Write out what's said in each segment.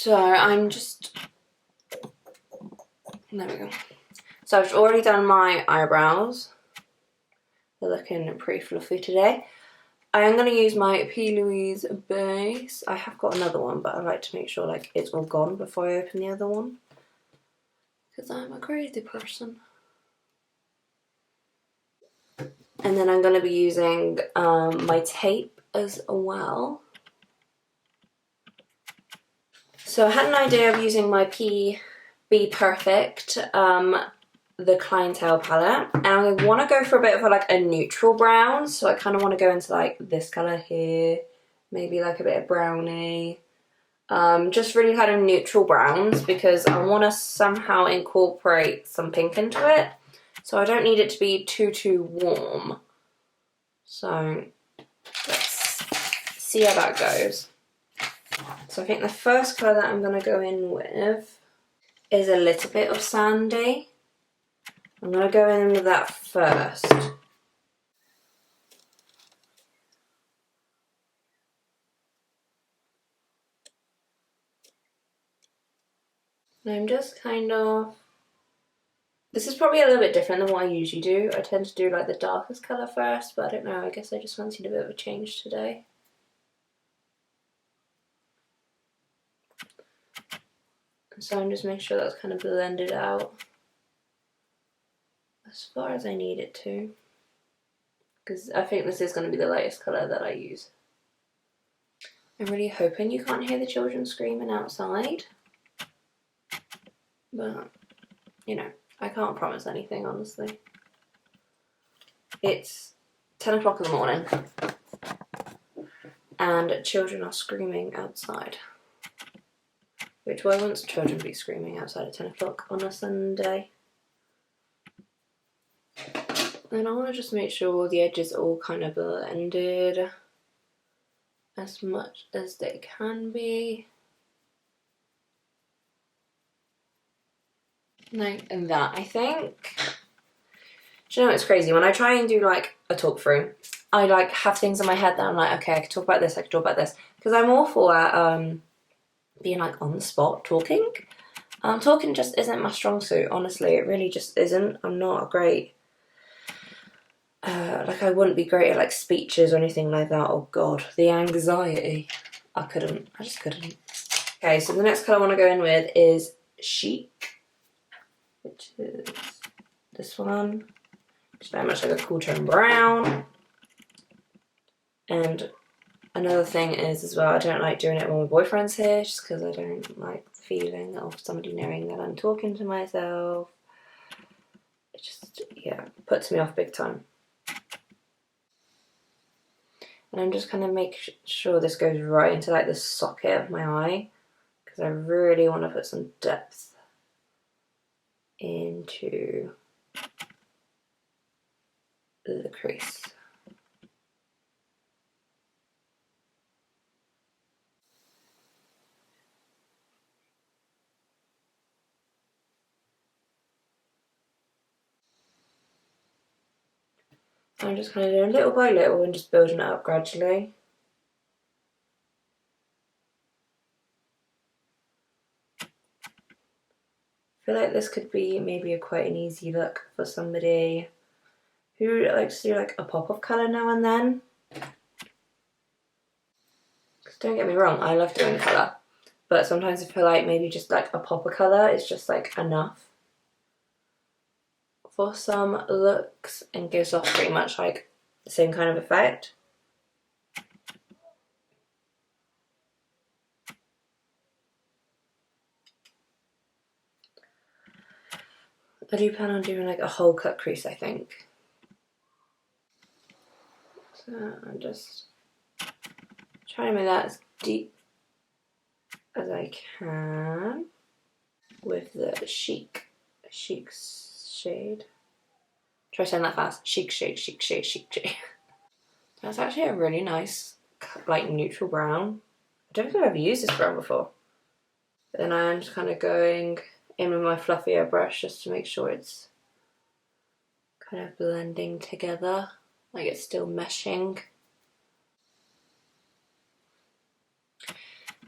So I'm just, there we go. So I've already done my eyebrows. They're looking pretty fluffy today. I am going to use my P. Louise base. I have got another one, but I like to make sure like it's all gone before I open the other one, because I'm a crazy person. And then I'm going to be using my tape as well. So I had an idea of using my Be Perfect, the Clientele palette, and I want to go for a bit of a neutral brown. So I kind of want to go into like this colour here, maybe like a bit of brownie, just really kind of neutral browns, because I want to somehow incorporate some pink into it. So I don't need it to be too warm. So let's see how that goes. So I think the first colour that I'm going to go in with is a little bit of Sandy. I'm going to go in with that first. And I'm just kind of... This is probably a little bit different than what I usually do. I tend to do like the darkest colour first, but I don't know, I guess I just fancied a bit of a change today. So I'm just making sure that's kind of blended out as far as I need it to, because I think this is going to be the lightest colour that I use. I'm really hoping you can't hear the children screaming outside, but you know, I can't promise anything, honestly. It's 10 o'clock in the morning and children are screaming outside. Which, why wouldn't children be screaming outside at 10 o'clock on a Sunday? And I want to just make sure the edges are all kind of blended as much as they can be. Like that, I think. Do you know what's crazy? When I try and do like a talk through, I like have things in my head that I'm like, okay, I could talk about this, I could talk about this. Because I'm awful at being like on the spot talking. Talking just isn't my strong suit, honestly. It really just isn't. I'm not a great... like I wouldn't be great at like speeches or anything like that. Oh god, the anxiety. I just couldn't. Okay, so the next colour I want to go in with is Chic, which is this one. It's very much like a cool tone brown. And another thing is as well, I don't like doing it when my boyfriend's here, just because I don't like the feeling of somebody knowing that I'm talking to myself. It just, yeah, puts me off big time. And I'm just kind of making sure this goes right into like the socket of my eye, because I really want to put some depth into the crease. I'm just kind of doing little by little and just building it up gradually. I feel like this could be maybe quite an easy look for somebody who likes to do like a pop of colour now and then. Because don't get me wrong, I love doing colour, but sometimes I feel like maybe just like a pop of colour is just like enough for some looks and gives off pretty much like the same kind of effect. I do plan on doing like a whole cut crease, I think. So I'm just trying to make that as deep as I can with the Chic shade. Try saying that fast. Chic shade. That's actually a really nice, like, neutral brown. I don't think I've ever used this brown before. But then I'm just kind of going in with my fluffier brush just to make sure it's kind of blending together, like it's still meshing.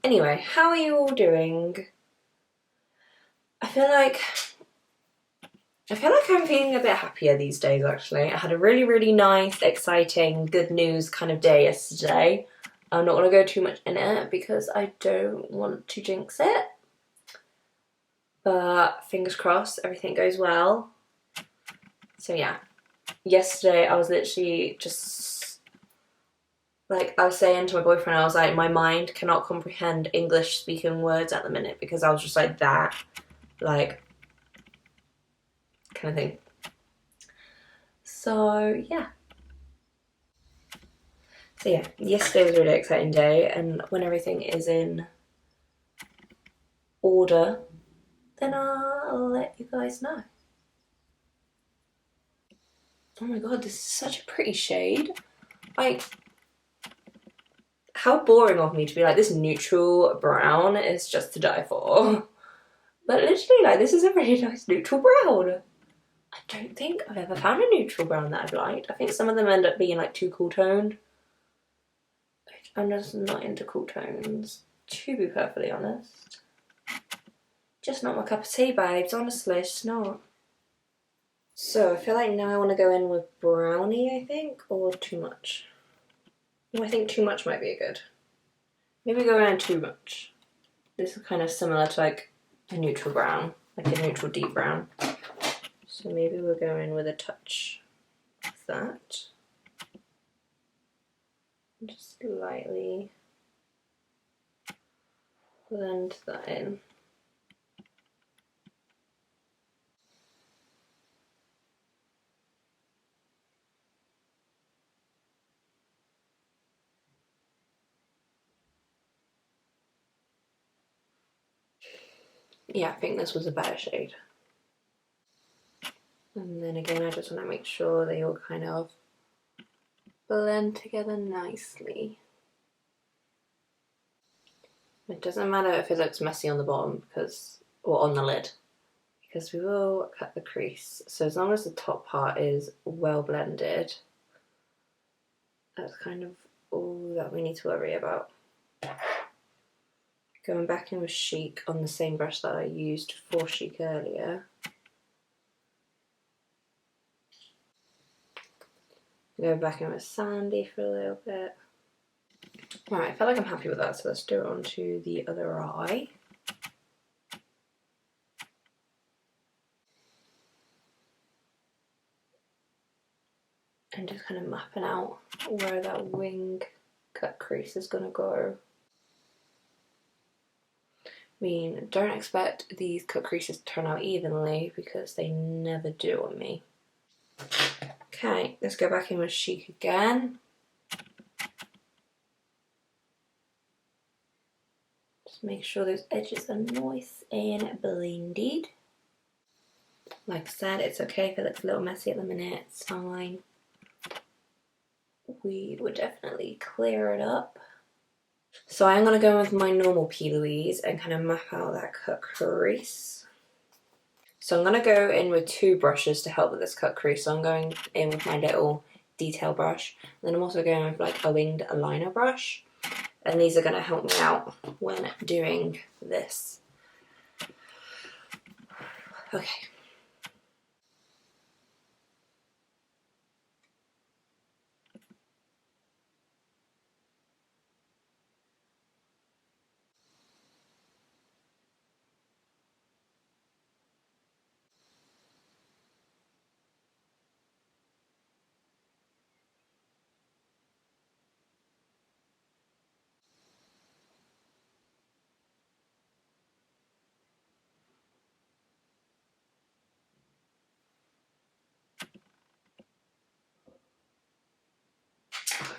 Anyway, how are you all doing? I feel like I'm feeling a bit happier these days, actually. I had a really, really nice, exciting, good news kind of day yesterday. I'm not going to go too much in it because I don't want to jinx it. But fingers crossed, everything goes well. So yeah, yesterday I was literally just, like, I was saying to my boyfriend, I was like, my mind cannot comprehend English speaking words at the minute because I was just like that, like, kind of thing. So yeah. So yeah, yesterday was a really exciting day, and when everything is in order, then I'll let you guys know. Oh my god, this is such a pretty shade. Like, how boring of me to be like, this neutral brown is just to die for. But literally, like, this is a really nice neutral brown. I don't think I've ever found a neutral brown that I've liked. I think some of them end up being like too cool toned. I'm just not into cool tones, to be perfectly honest. Just not my cup of tea, babes, honestly, it's just not. So I feel like now I want to go in with brownie, I think, or too much. I think too much might be good. Maybe go around too much. This is kind of similar to like a neutral brown, like a neutral deep brown. So maybe we'll go in with a touch of that. Just lightly blend that in. Yeah, I think this was a better shade. And then again, I just want to make sure they all kind of blend together nicely. It doesn't matter if it looks messy on the bottom or on the lid, because we will cut the crease. So as long as the top part is well blended, that's kind of all that we need to worry about. Going back in with Chic on the same brush that I used for Chic earlier. Go back in with Sandy for a little bit. Right, I feel like I'm happy with that, so let's do it onto the other eye. And just kind of mapping out where that wing cut crease is going to go. I mean, don't expect these cut creases to turn out evenly because they never do on me. Okay, let's go back in with Chic again. Just make sure those edges are nice and blended. Like I said, it's okay if it looks a little messy at the minute, it's fine. We would definitely clear it up. So I'm going to go with my normal P. Louise and kind of map out that cut crease. So I'm going to go in with two brushes to help with this cut crease. So I'm going in with my little detail brush. And then I'm also going with like a winged eyeliner brush. And these are going to help me out when doing this. Okay.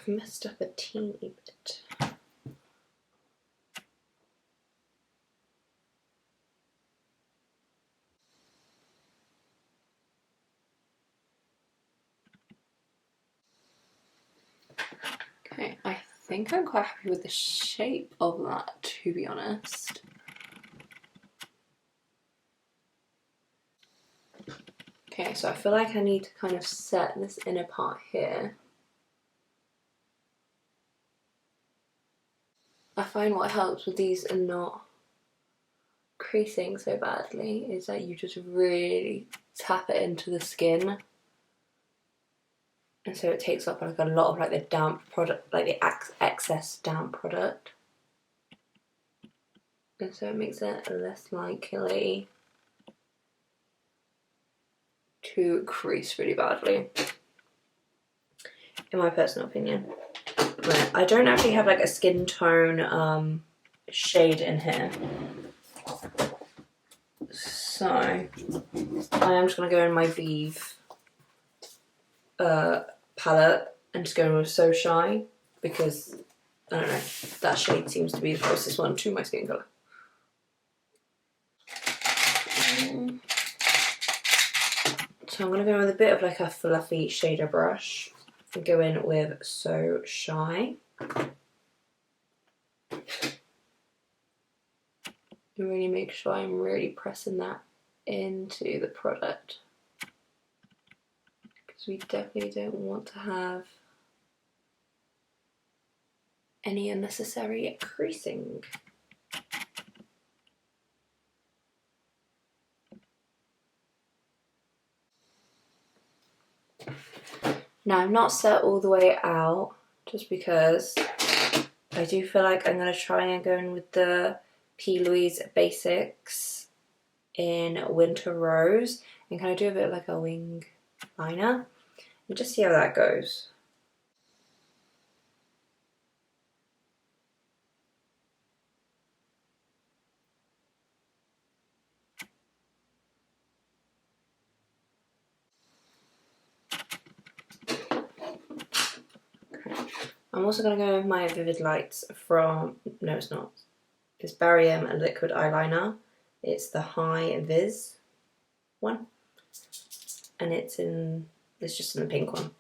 I've messed up a teeny bit. Okay, I think I'm quite happy with the shape of that, to be honest. Okay, so I feel like I need to kind of set this inner part here. I find what helps with these and not creasing so badly is that you just really tap it into the skin, and so it takes up like a lot of like the damp product, like the excess damp product, and so it makes it less likely to crease really badly, in my personal opinion. Right, I don't actually have like a skin tone shade in here, so I am just going to go in my Vive palette and just go with So Shy, because I don't know, that shade seems to be the closest one to my skin colour. So I'm going to go with a bit of like a fluffy shader brush and go in with So Shy. And really make sure I'm really pressing that into the product, because we definitely don't want to have any unnecessary creasing. Now I'm not set all the way out, just because I do feel like I'm going to try and go in with the P. Louise Basics in Winter Rose and kind of do a bit of like a wing liner and just see how that goes. I'm also going to go with my Vivid Lights from, no it's not, it's Barium and Liquid Eyeliner. It's the High Vis one, and it's just in the pink one.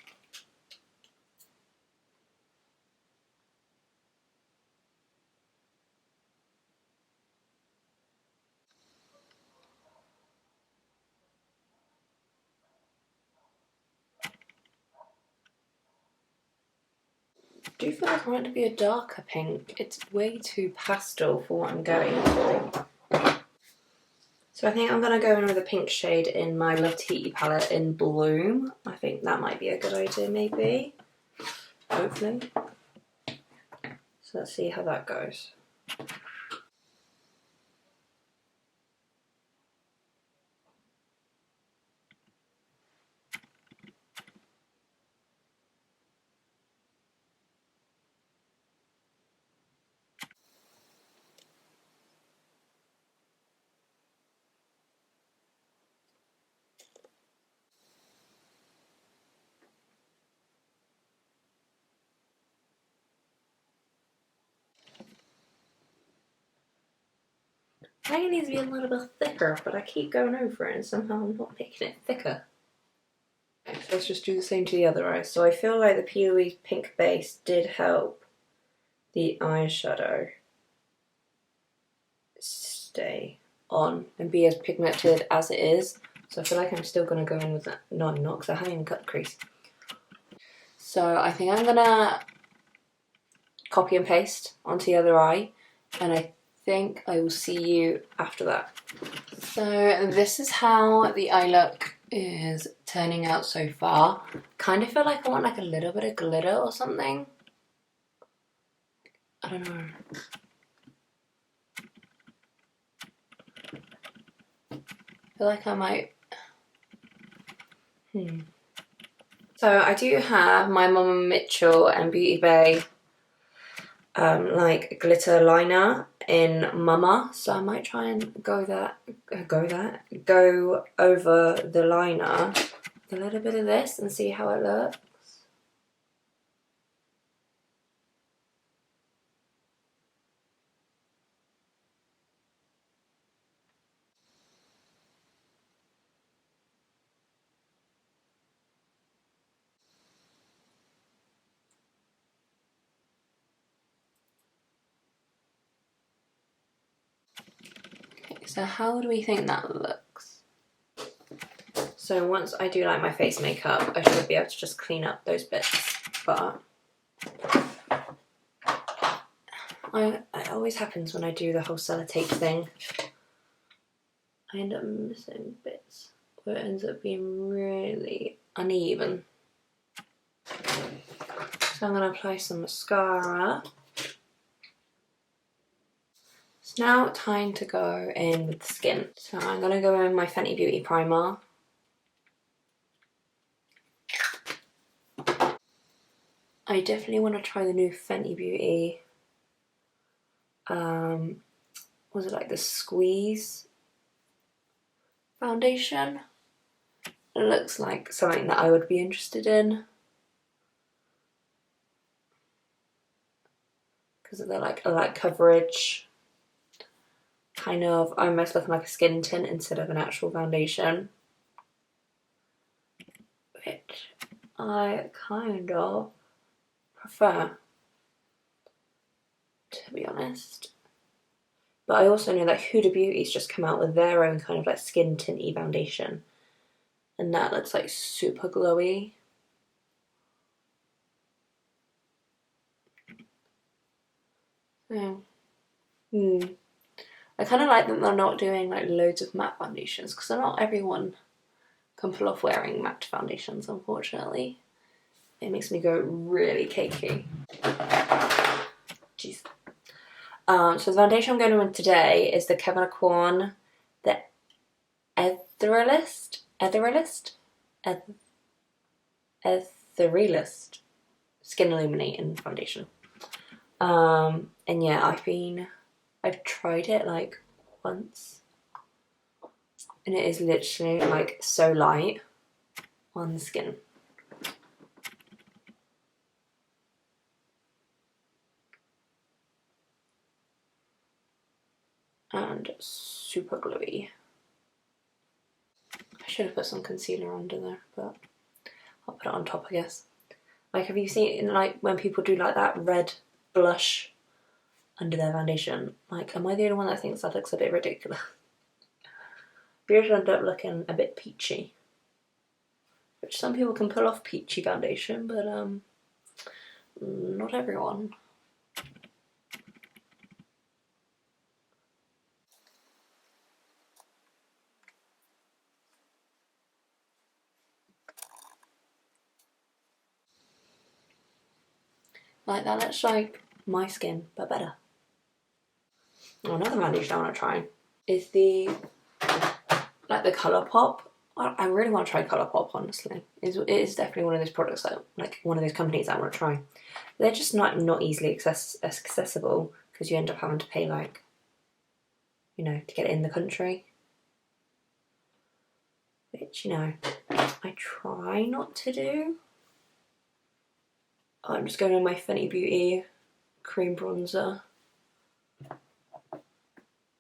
I do feel like I want it to be a darker pink. It's way too pastel for what I'm going for. So I think I'm going to go in with a pink shade in my Love Tahiti palette in Bloom. I think that might be a good idea, maybe. Hopefully. So let's see how that goes. I think it needs to be a little bit thicker, but I keep going over it and somehow I'm not making it thicker. So let's just do the same to the other eye. So I feel like the P. Louise pink base did help the eyeshadow stay on and be as pigmented as it is. So I feel like I'm still going to go in with that. No, I'm not, because I haven't even cut the crease. So I think I'm going to copy and paste onto the other eye, and I think I will see you after that. So this is how the eye look is turning out so far. Kind of feel like I want like a little bit of glitter or something. I don't know. I feel like I might. So I do have my Mama Mitchell and Beauty Bay like glitter liner in Mama, so I might try and go over the liner with a little bit of this and see how it looks. Okay, so how do we think that looks? So once I do like my face makeup, I should be able to just clean up those bits, but always happens when I do the whole sellotape thing. I end up missing bits, or it ends up being really uneven. So I'm going to apply some mascara. It's now time to go in with the skin. So I'm going to go in with my Fenty Beauty primer. I definitely want to try the new Fenty Beauty, was it like the Squeeze foundation? It looks like something that I would be interested in. Because of the like light coverage. Kind of almost looking like a skin tint instead of an actual foundation. Which I kind of prefer, to be honest. But I also know that Huda Beauty's just come out with their own kind of like skin tinty foundation. And that looks like super glowy. Yeah. I kind of like that they're not doing like loads of matte foundations, because not everyone can pull off wearing matte foundations, unfortunately. It makes me go really cakey. Jeez. So the foundation I'm going to win today is the Kevyn Aucoin, the Etherealist Skin Illuminating Foundation. And yeah, I've tried it like once, and it is literally like so light on the skin. And super glowy. I should have put some concealer under there, but I'll put it on top, I guess. Like, have you seen like when people do like that red blush under their foundation? Like, am I the only one that thinks that looks a bit ridiculous? Yours end up looking a bit peachy, which some people can pull off peachy foundation, but not everyone. Like, that looks like my skin, but better. Oh, another foundation I want to try is the Colourpop. I really want to try Colourpop, honestly. It is definitely one of those products that, like, one of those companies I want to try. They're just not easily accessible, because you end up having to pay, like, you know, to get it in the country. Which, you know, I try not to do. I'm just going in my Fenty Beauty cream bronzer.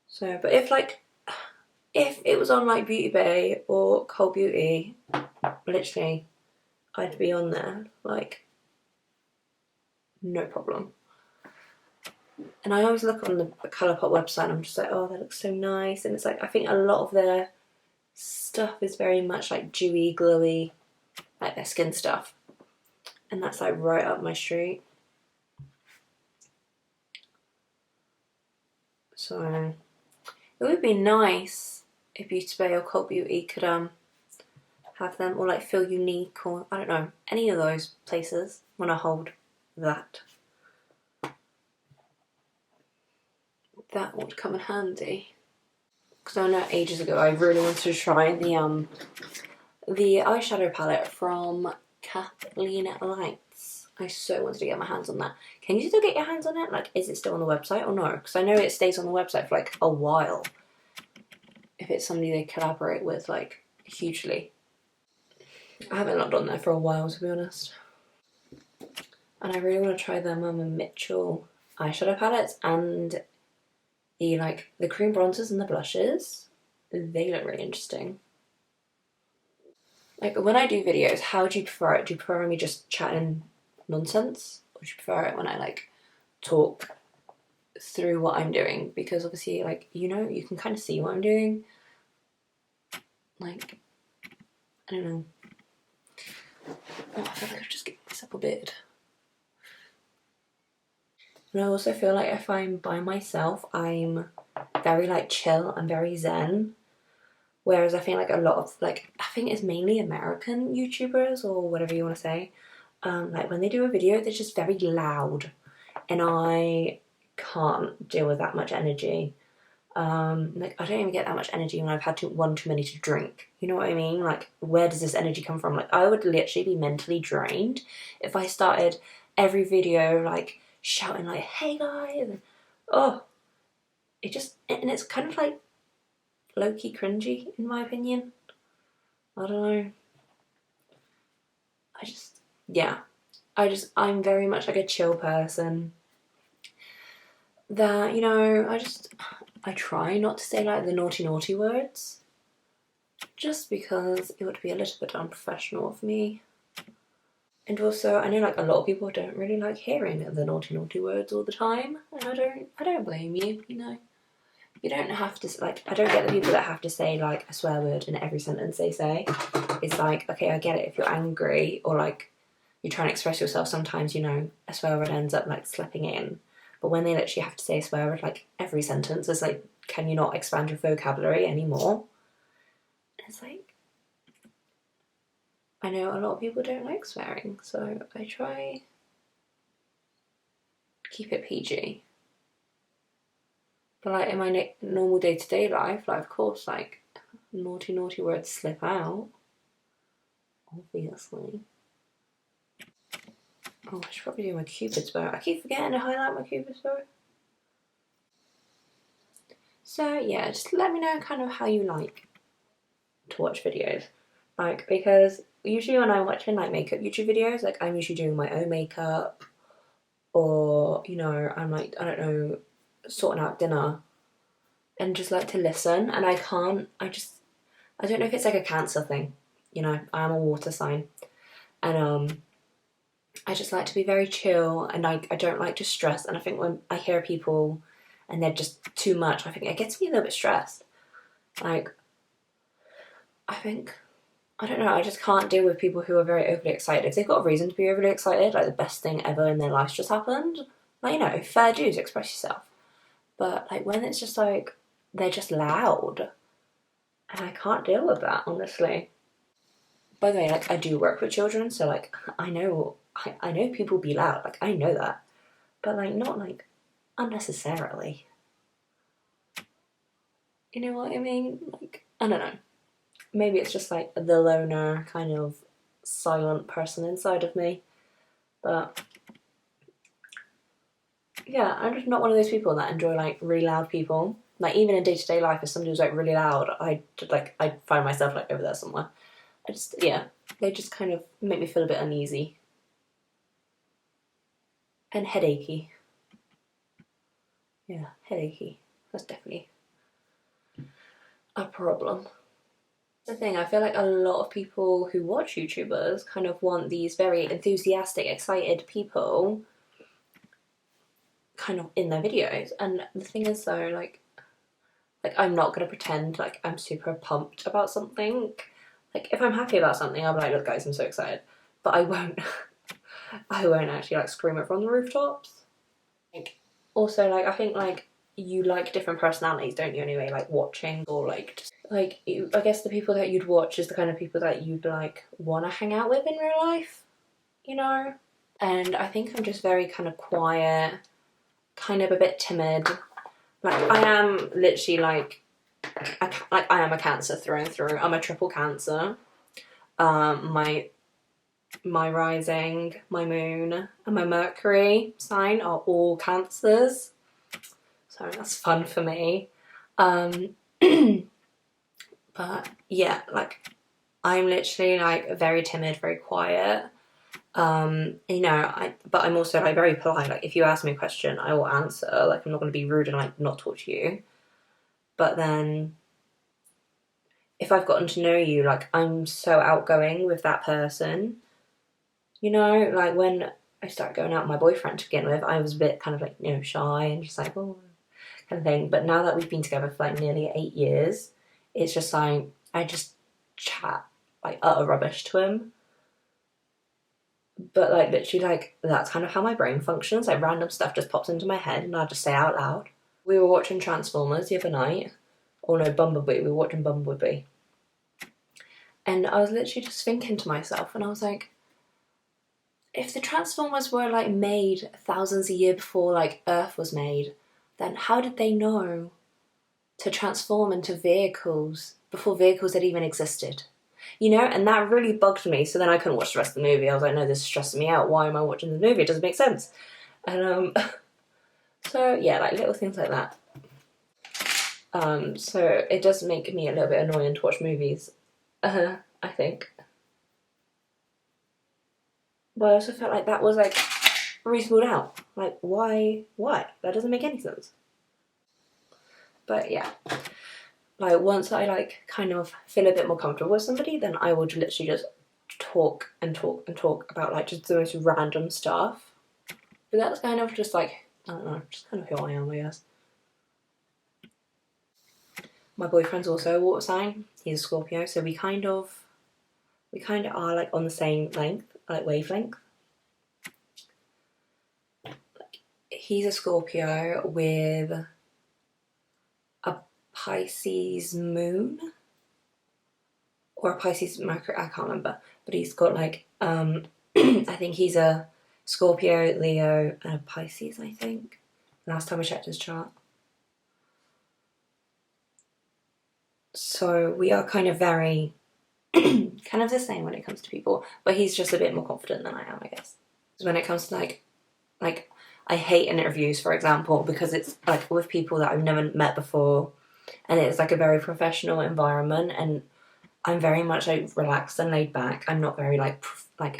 So, but if it was on like Beauty Bay or Cult Beauty, literally, I'd be on there, like, no problem. And I always look on the Colourpop website and I'm just like, oh, that looks so nice. And it's like, I think a lot of their stuff is very much like dewy, glowy, like their skin stuff. And that's like right up my street. So it would be nice if Beauty Bay or Cult Beauty could have them, or like Feel Unique, or I don't know, any of those places want to hold that. That would come in handy. Because I know ages ago I really wanted to try the eyeshadow palette from Kathleen Lights. I so wanted to get my hands on that. Can you still get your hands on it? Like, is it still on the website or no? Because I know it stays on the website for like a while. If it's somebody they collaborate with, like, hugely. I haven't logged on there for a while, to be honest. And I really want to try their Mama Mitchell eyeshadow palettes and the cream bronzers and the blushes. They look really interesting. Like, when I do videos, how do you prefer it? Do you prefer me just chatting nonsense? Or do you prefer it when I, like, talk through what I'm doing? Because obviously, like, you know, you can kind of see what I'm doing. Like, I don't know. Oh, I feel like I've just given myself a beard. And I also feel like if I'm by myself, I'm very like chill and very zen. Whereas I feel like a lot of like, I think it's mainly American YouTubers or whatever you want to say. Like when they do a video, they're just very loud, and I can't deal with that much energy. Like I don't even get that much energy when I've had one too many to drink. You know what I mean? Like where does this energy come from? Like I would literally be mentally drained if I started every video like shouting like, "Hey guys!" Oh, and it's kind of like low-key cringy in my opinion. I don't know. Yeah. I'm very much like a chill person. That, you know, I try not to say like the naughty words. Just because it would be a little bit unprofessional of me. And also, I know like a lot of people don't really like hearing the naughty words all the time. And I don't blame you, you know. You don't have to, like, I don't get the people that have to say like a swear word in every sentence they say. It's like, okay, I get it if you're angry or like you're trying to express yourself, sometimes, you know, a swear word ends up like slipping in. But when they literally have to say a swear word like every sentence, it's like, can you not expand your vocabulary anymore? It's like, I know a lot of people don't like swearing, so I try to keep it PG. But like in my normal day-to-day life, like of course, like naughty words slip out, obviously. Oh, I should probably do my Cupid's bow. I keep forgetting to highlight my Cupid's bow. So yeah, just let me know kind of how you like to watch videos. Like, because usually when I'm watching like makeup YouTube videos, like I'm usually doing my own makeup, or, you know, I'm like, I don't know, sorting out dinner, and just like to listen. And I don't know if it's like a Cancer thing, you know, I'm a water sign, and I just like to be very chill, and I don't like to stress. And I think when I hear people and they're just too much, I think it gets me a little bit stressed. Like, I don't know, I just can't deal with people who are very overly excited. If they've got a reason to be overly excited, like the best thing ever in their life just happened, like, you know, fair dues, express yourself. But like when it's just like, they're just loud, and I can't deal with that, honestly. By the way, like I do work with children, so like I know people be loud, like I know that. But like not like unnecessarily. You know what I mean? Like, I don't know. Maybe it's just like the loner kind of silent person inside of me. But yeah, I'm just not one of those people that enjoy like really loud people. Like even in day-to-day life, if somebody was like really loud, I find myself like over there somewhere. Yeah, they just kind of make me feel a bit uneasy and headachy. Yeah, headachy. That's definitely a problem. The thing, I feel like a lot of people who watch YouTubers kind of want these very enthusiastic, excited people kind of in their videos. And the thing is though, like I'm not gonna pretend like I'm super pumped about something. Like if I'm happy about something, I'll be like, look guys, I'm so excited. But I won't I won't actually like scream it from the rooftops. Like also, like I think like you like different personalities, don't you, anyway, like watching, or like just like I guess the people that you'd watch is the kind of people that you'd like want to hang out with in real life, you know? And I think I'm just very kind of quiet, kind of a bit timid. Like I am literally like I am a Cancer through and through. I'm a triple Cancer. My rising, my moon, and my Mercury sign are all Cancers. So that's fun for me. But yeah, like I'm literally like very timid, very quiet. You know, but I'm also like very polite. Like if you ask me a question, I will answer. Like I'm not gonna be rude and like not talk to you. But then if I've gotten to know you, like I'm so outgoing with that person. You know, like when I started going out with my boyfriend to begin with, I was a bit kind of like, you know, shy and just like, oh, kind of thing. But now that we've been together for like nearly 8 years, it's just like I just chat like utter rubbish to him. But like literally like that's kind of how my brain functions. Like random stuff just pops into my head and I just say out loud. We were watching Transformers the other night. Or no, Bumblebee. We were watching Bumblebee. And I was literally just thinking to myself, and I was like, if the Transformers were like made thousands of years before like Earth was made, then how did they know to transform into vehicles before vehicles had even existed? You know, and that really bugged me. So then I couldn't watch the rest of the movie. I was like, no, this is stressing me out. Why am I watching the movie? It doesn't make sense. And so yeah, like little things like that. So it does make me a little bit annoying to watch movies. I think. But I also felt like that was like reasonable doubt. Like why? That doesn't make any sense. But yeah, like once I like kind of feel a bit more comfortable with somebody, then I would literally just talk and talk and talk about like just the most random stuff. But that's kind of just like, I don't know, just kind of who I am, I guess. My boyfriend's also a water sign. He's a Scorpio, so we kind of are like on the same length, like wavelength. He's a Scorpio with a Pisces moon or a Pisces Mercury, I can't remember, but he's got like I think he's a Scorpio, Leo, and a Pisces, I think. Last time I checked his chart. So we are kind of very kind of the same when it comes to people, but he's just a bit more confident than I am, I guess. When it comes to like I hate interviews, for example, because it's like with people that I've never met before, and it's like a very professional environment, and I'm very much like relaxed and laid back. I'm not very like I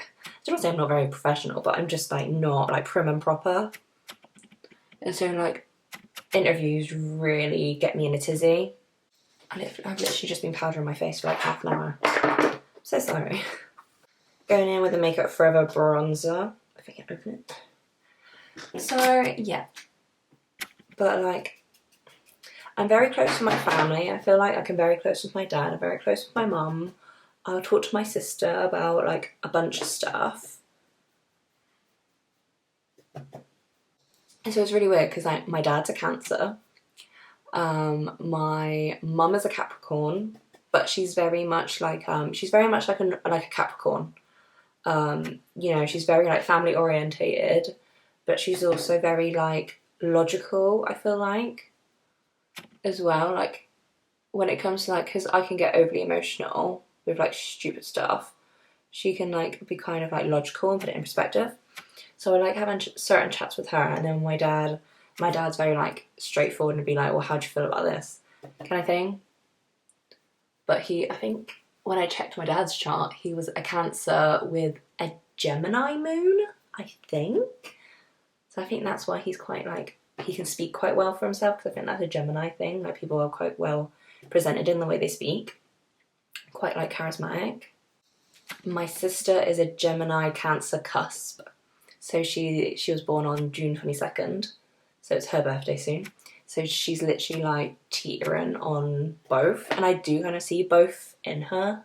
don't say I'm not very professional, but I'm just like not like prim and proper. And so like interviews really get me in a tizzy. I've literally just been powdering my face for like half an hour. I'm so sorry. Going in with a Makeup Forever bronzer. If I can open it. So yeah, but like I'm very close to my family. I feel like I'm very close with my dad. I'm very close with my mum. I'll talk to my sister about like a bunch of stuff. And so it's really weird because like my dad's a Cancer. My mum is a Capricorn, but she's very much like a Capricorn. You know, she's very like family orientated, but she's also very like logical, I feel like, as well. Like when it comes to like, because I can get overly emotional with like stupid stuff, she can like be kind of like logical and put it in perspective. So I like having certain chats with her, and then my dad's very like straightforward and be like, well, how do you feel about this kind of thing. But I think when I checked my dad's chart, he was a Cancer with a Gemini moon, I think. So I think that's why he's quite like, he can speak quite well for himself, because I think that's a Gemini thing. Like people are quite well presented in the way they speak. Quite like charismatic. My sister is a Gemini Cancer cusp. So she was born on June 22nd. So it's her birthday soon. So she's literally like teetering on both. And I do kind of see both in her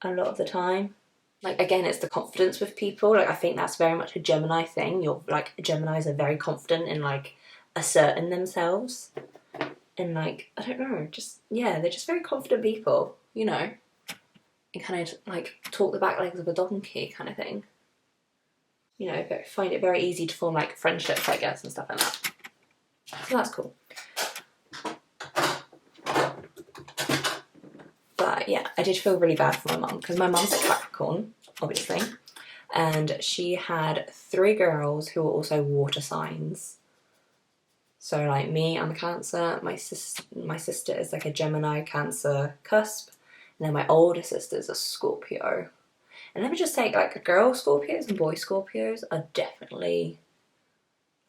a lot of the time. Like again, it's the confidence with people. Like I think that's very much a Gemini thing. You're like, Geminis are very confident in like asserting themselves. And like, I don't know, just, yeah, they're just very confident people, you know. And kind of like talk the back legs of a donkey kind of thing. You know, find it very easy to form like friendships, I guess, and stuff like that. So that's cool. But yeah, I did feel really bad for my mum, because my mum's a Capricorn, obviously, and she had 3 girls who were also water signs. So like me, I'm a Cancer. My sister is like a Gemini Cancer cusp, and then my older sister is a Scorpio. And let me just say, like, girl Scorpios and boy Scorpios are definitely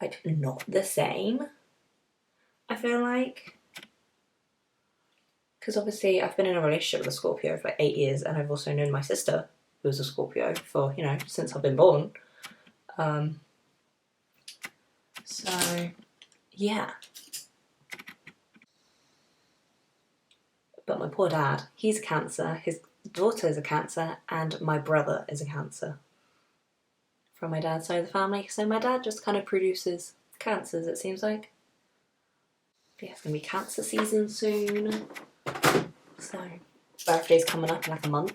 like not the same, I feel like. Because obviously I've been in a relationship with a Scorpio for like 8 years, and I've also known my sister, who was a Scorpio, for, you know, since I've been born. So, yeah. But my poor dad, he's a Cancer, his daughter is a Cancer, and my brother is a Cancer. from my dad's side of the family. So my dad just kind of produces cancers, it seems like. But yeah, it's gonna be cancer season soon. So birthday's coming up in like a month.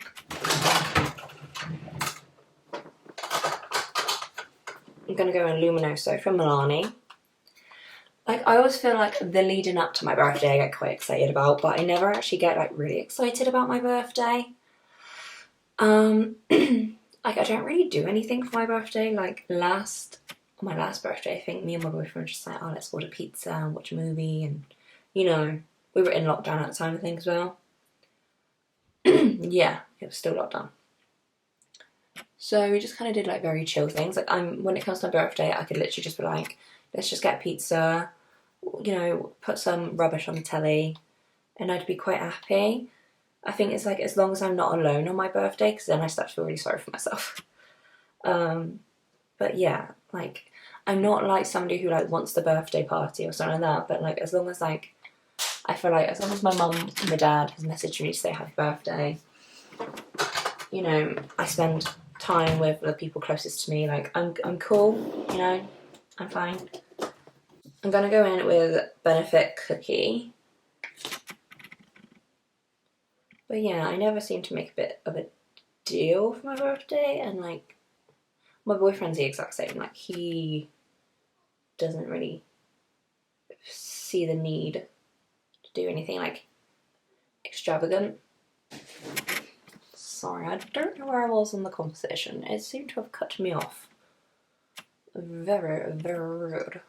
I'm gonna go in Luminoso from Milani. Like, I always feel like the leading up to my birthday I get quite excited about, but I never actually get like really excited about my birthday. Like, I don't really do anything for my birthday. Like my last birthday, I think me and my boyfriend were just like, oh, let's order pizza and watch a movie, and you know, we were in lockdown at the time, I think, as well. Yeah, it was still lockdown. So we just kind of did like very chill things. Like, when it comes to my birthday, I could literally just be like, let's just get pizza, you know, put some rubbish on the telly, and I'd be quite happy. I think it's like, as long as I'm not alone on my birthday, because then I start to feel really sorry for myself. But yeah, like, I'm not like somebody who like wants the birthday party or something like that, but like, as long as like, I feel like as long as my mum and my dad has messaged me to say happy birthday, you know, I spend time with the people closest to me, like, I'm cool, you know, I'm fine. I'm gonna go in with Benefit Cookie. But yeah, I never seem to make a bit of a deal for my birthday, and like, my boyfriend's the exact same. Like, he doesn't really see the need to do anything like extravagant. Sorry, I don't know where I was in the conversation. It seemed to have cut me off. Very, very rude.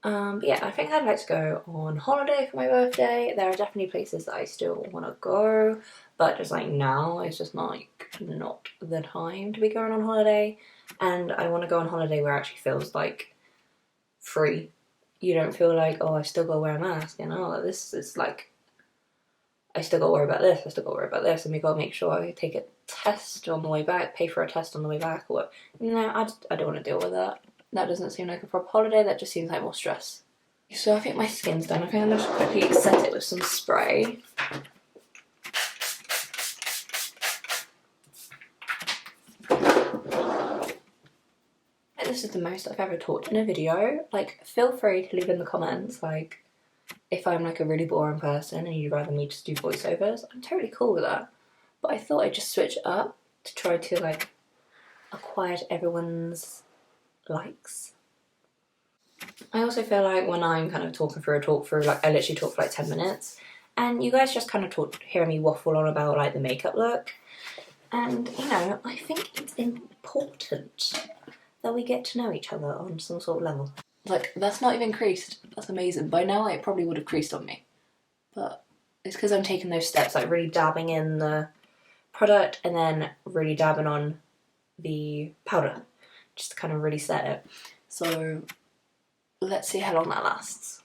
But yeah, I think I'd like to go on holiday for my birthday. There are definitely places that I still want to go, but just like now, it's just like not the time to be going on holiday. And I want to go on holiday where it actually feels like free. You don't feel like, oh, I still got to wear a mask, and oh, this is like, I still got to worry about this, I still got to worry about this, and we got to make sure I take a test on the way back, pay for a test on the way back, or what. No, I don't want to deal with that. That doesn't seem like a proper holiday, that just seems like more stress. So I think my skin's done. I think I'm just quickly set it with some spray. This is the most I've ever talked in a video. Like, feel free to leave in the comments, like, if I'm like a really boring person and you'd rather me just do voiceovers. I'm totally cool with that. But I thought I'd just switch it up to try to like acquire everyone's likes. I also feel like when I'm kind of talking through a talk through, like, I literally talk for like 10 minutes, and you guys just kind of hear me waffle on about like the makeup look. And you know, I think it's important that we get to know each other on some sort of level. Like, that's not even creased. That's amazing. By now it probably would have creased on me. But it's because I'm taking those steps, like really dabbing in the product and then really dabbing on the powder, just to kind of really set it. So let's see how long that lasts.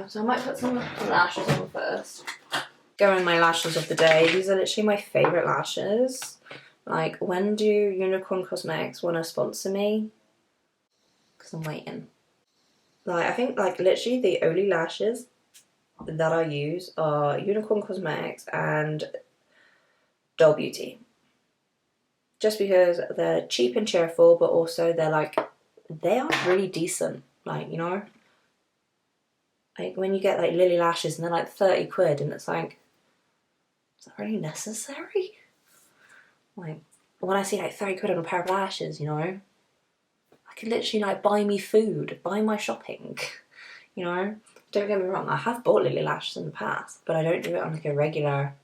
So I might put some lashes on first. Go in my lashes of the day. These are literally my favourite lashes. Like, when do Unicorn Cosmetics want to sponsor me? Because I'm waiting. Like, I think like literally the only lashes that I use are Unicorn Cosmetics and Doll Beauty. Just because they're cheap and cheerful, but also they're like, they are really decent. Like, you know, like when you get like Lily lashes and they're like 30 quid, and it's like, is that really necessary? Like, when I see like 30 quid on a pair of lashes, you know, I could literally like buy me food, buy my shopping, you know. Don't get me wrong, I have bought Lily lashes in the past, but I don't do it on like a regular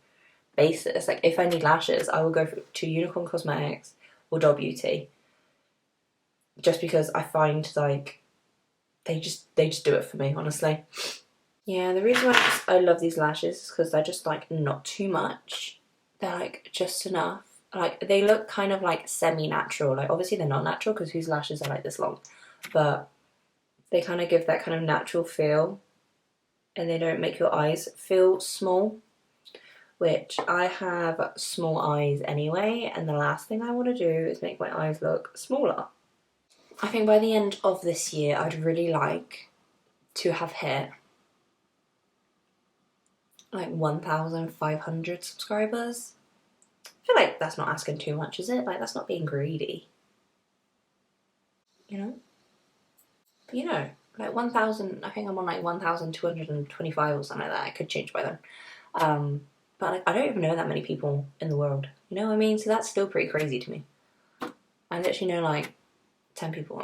basis. Like, if I need lashes, I will go to Unicorn Cosmetics or Doll Beauty, just because I find like they just do it for me, honestly. Yeah, the reason why I love these lashes is because they're just like not too much. They're like just enough. Like, they look kind of like semi-natural. Like, obviously they're not natural because whose lashes are like this long, but they kind of give that kind of natural feel, and they don't make your eyes feel small, which I have small eyes anyway, and the last thing I want to do is make my eyes look smaller. I think by the end of this year, I'd really like to have hair. like 1,500 subscribers. I feel like that's not asking too much, is it? Like, that's not being greedy. You know? But you know, like 1,000, I think I'm on like 1,225 or something like that. I could change by then. But like, I don't even know that many people in the world. You know what I mean? So that's still pretty crazy to me. I literally know like 10 people.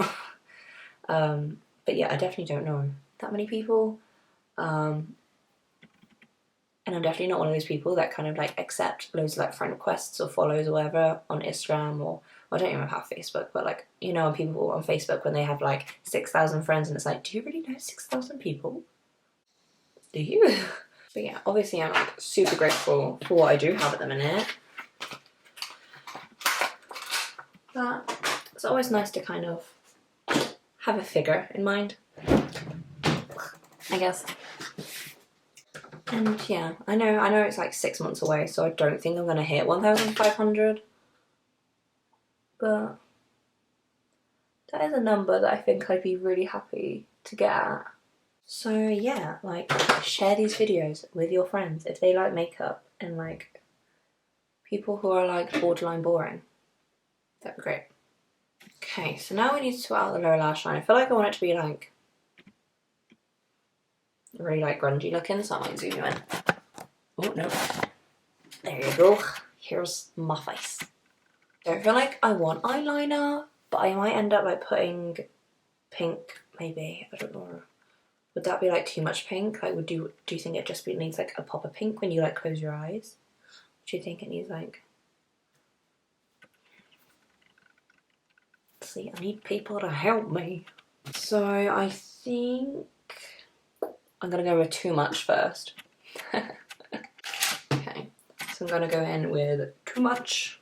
But yeah, I definitely don't know that many people. And I'm definitely not one of those people that kind of like accept loads of like friend requests or follows or whatever on Instagram or I don't even have Facebook, but like, you know, people on Facebook when they have like 6,000 friends and it's like, do you really know 6,000 people? Do you? But yeah, obviously I'm like super grateful for what I do have at the minute. But it's always nice to kind of have a figure in mind, I guess. And yeah, I know it's like 6 months away, so I don't think I'm gonna hit 1,500. But that is a number that I think I'd be really happy to get at. So yeah, like share these videos with your friends if they like makeup and like people who are like borderline boring. That'd be great. Okay, so now we need to sort out the lower lash line. I feel like I want it to be like really like grungy looking, so I might zoom you in. Oh no. There you go. Here's my face. I don't feel like I want eyeliner, but I might end up like putting pink, maybe. I don't know. Would that be like too much pink? Like, do you think it just needs like a pop of pink when you like close your eyes? Do you think it needs like? See, I need people to help me. So I think I'm gonna go with too much first. Okay, so I'm gonna go in with too much.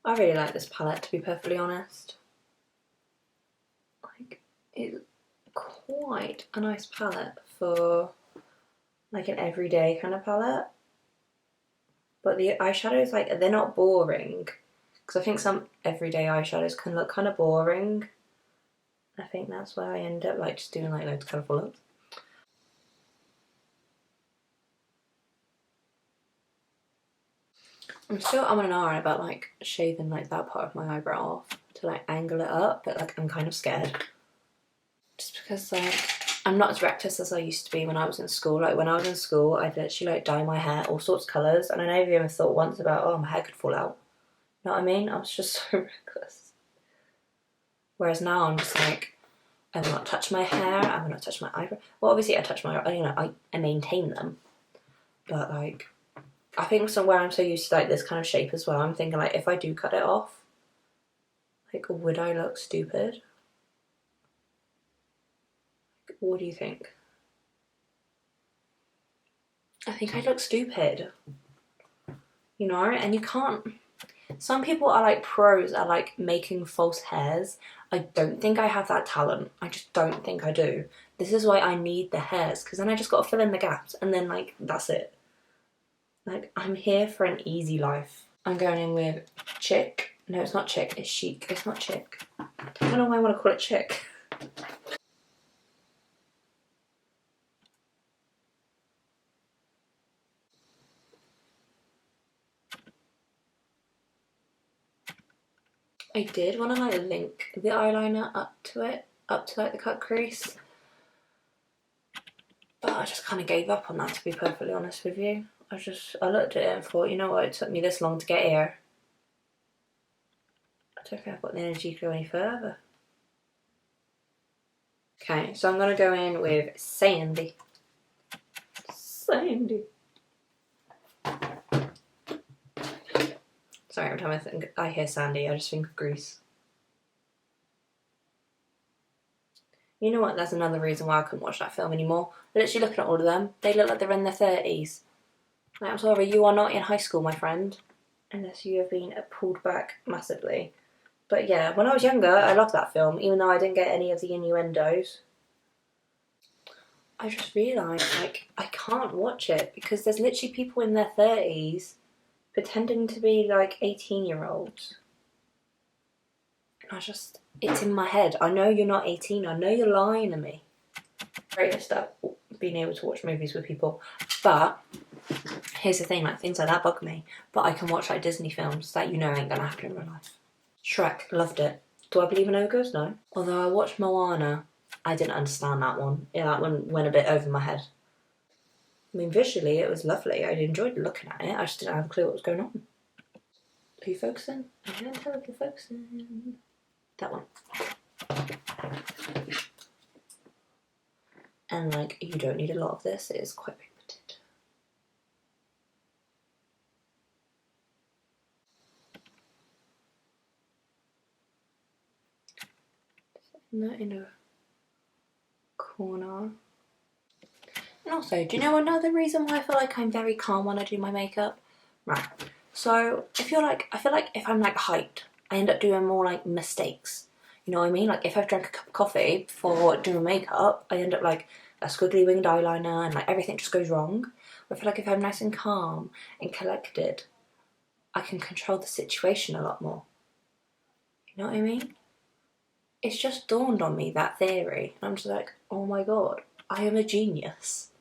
I really like this palette, to be perfectly honest. Like, it's quite a nice palette for like an everyday kind of palette. But the eyeshadows, like, they're not boring. Because I think some everyday eyeshadows can look kind of boring. I think that's why I end up like just doing like loads of colourful looks. I'm still umming and ahhing about like shaving like that part of my eyebrow off to like angle it up, but like I'm kind of scared. Just because like I'm not as reckless as I used to be when I was in school. Like when I was in school, I'd literally like dye my hair all sorts of colours, and I never even thought once about, oh, my hair could fall out. You know what I mean? I was just so reckless. Whereas now I'm just like, I will not touch my hair, I will not touch my eyebrow. Well, obviously I touch my, you know, I maintain them, but like, I think somewhere I'm so used to like this kind of shape as well, I'm thinking like, if I do cut it off, like, would I look stupid? What do you think? I think I look stupid. You know, and you can't... Some people are like pros at like making false hairs. I don't think I have that talent. I just don't think I do. This is why I need the hairs, because then I just got to fill in the gaps and then like, that's it. Like, I'm here for an easy life. I'm going in with Chick. No, it's not Chick, it's Chic. It's not Chick. I don't know why I want to call it Chick. I did want to like link the eyeliner up to it, up to like the cut crease. But I just kind of gave up on that, to be perfectly honest with you. I looked at it and thought, you know what, it took me this long to get here. I don't think I've got the energy to go any further. Okay, so I'm going to go in with Sandy. Sandy. Sorry, every time I hear Sandy, I just think of Grease. You know what, there's another reason why I couldn't watch that film anymore. Literally looking at all of them, they look like they're in their 30s. Like, I'm sorry, you are not in high school, my friend. Unless you have been pulled back massively. But yeah, when I was younger, I loved that film, even though I didn't get any of the innuendos. I just realised, like, I can't watch it because there's literally people in their 30s pretending to be, like, 18-year-olds. And it's in my head. I know you're not 18. I know you're lying to me. Greatest at being able to watch movies with people. But here's the thing, like things like that bug me. But I can watch like Disney films that you know ain't gonna happen in real life. Shrek, loved it. Do I believe in ogres? No. Although I watched Moana, I didn't understand that one. Yeah, that one went a bit over my head. I mean, visually it was lovely. I enjoyed looking at it. I just didn't have a clue what was going on. Are you focusing? I can't tell if you're focusing. That one. And like, you don't need a lot of this. It is quite pigmented. That in a corner. And also, do you know another reason why I feel like I'm very calm when I do my makeup? Right. So I feel like if I'm like hyped, I end up doing more like mistakes. You know what I mean? Like if I've drank a cup of coffee before doing makeup, I end up like a squiggly winged eyeliner and like everything just goes wrong. I feel like if I'm nice and calm and collected, I can control the situation a lot more. You know what I mean? It's just dawned on me, that theory. And I'm just like, oh my god, I am a genius.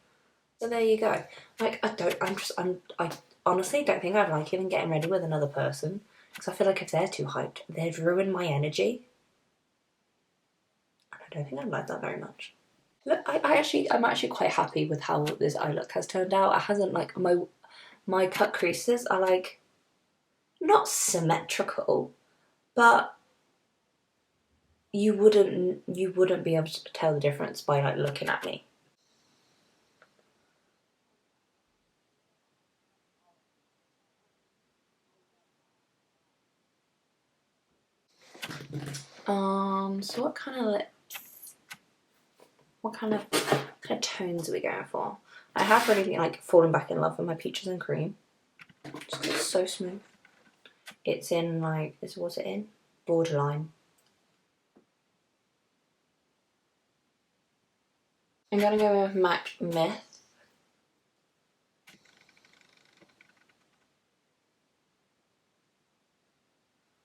So there you go. Like I honestly don't think I'd like even getting ready with another person. Because I feel like if they're too hyped, they'd ruin my energy. And I don't think I'd like that very much. Look, I'm actually quite happy with how this eye look has turned out. It hasn't like my cut creases are like not symmetrical, but you wouldn't be able to tell the difference by like looking at me. So what kind of tones are we going for? I have really been like fallen back in love with my peaches and cream. Just 'cause it's so smooth. It's in like, what's it in? Borderline. I'm gonna go with MAC Myth.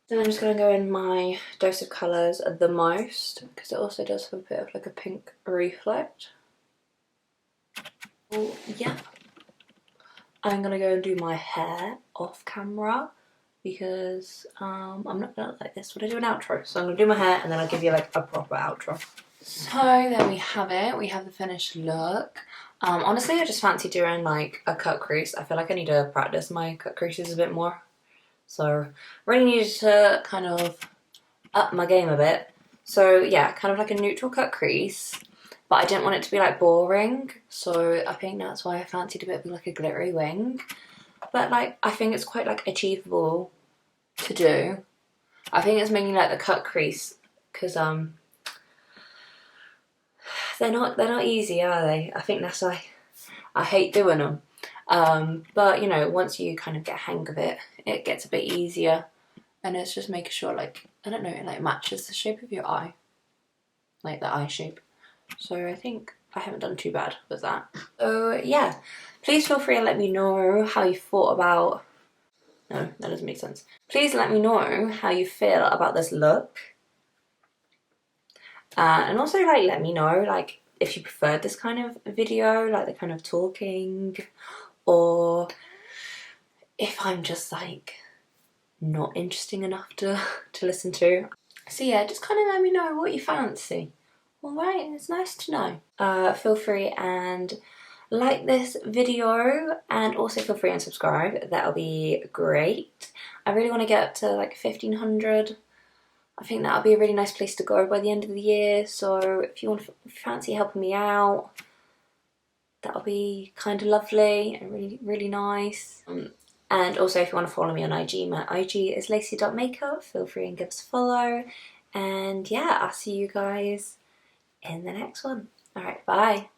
Then I'm just going to go in my Dose of Colours the Most, because it also does have a bit of like a pink reflect. Oh, yeah. I'm going to go and do my hair off camera, because I'm not going to like this when I do an outro. So I'm going to do my hair and then I'll give you like a proper outro. So there we have it. We have the finished look. Honestly, I just fancy doing like a cut crease. I feel like I need to practice my cut creases a bit more. So really needed to kind of up my game a bit. So yeah, kind of like a neutral cut crease, but I didn't want it to be like boring. So I think that's why I fancied a bit of like a glittery wing. But like, I think it's quite like achievable to do. I think it's mainly like the cut crease, because they're not easy, are they? I think that's why I hate doing them. But you know, once you kind of get a hang of it, it gets a bit easier, and it's just making sure like, I don't know, it like matches the shape of your eye, like the eye shape. So I think I haven't done too bad with that. So yeah, please feel free to let me know how you thought about, no, that doesn't make sense. Please let me know how you feel about this look, and also like let me know like if you preferred this kind of video, like the kind of talking, or if I'm just like not interesting enough to listen to. So yeah, just kind of let me know what you fancy. Alright, it's nice to know. Feel free and like this video, and also feel free and subscribe. That'll be great. I really want to get up to like 1,500. I think that'll be a really nice place to go by the end of the year. So if you fancy helping me out, that'll be kind of lovely and really, really nice. And also if you want to follow me on IG, my IG is lacy.makeup. Feel free and give us a follow. And yeah, I'll see you guys in the next one. Alright, bye.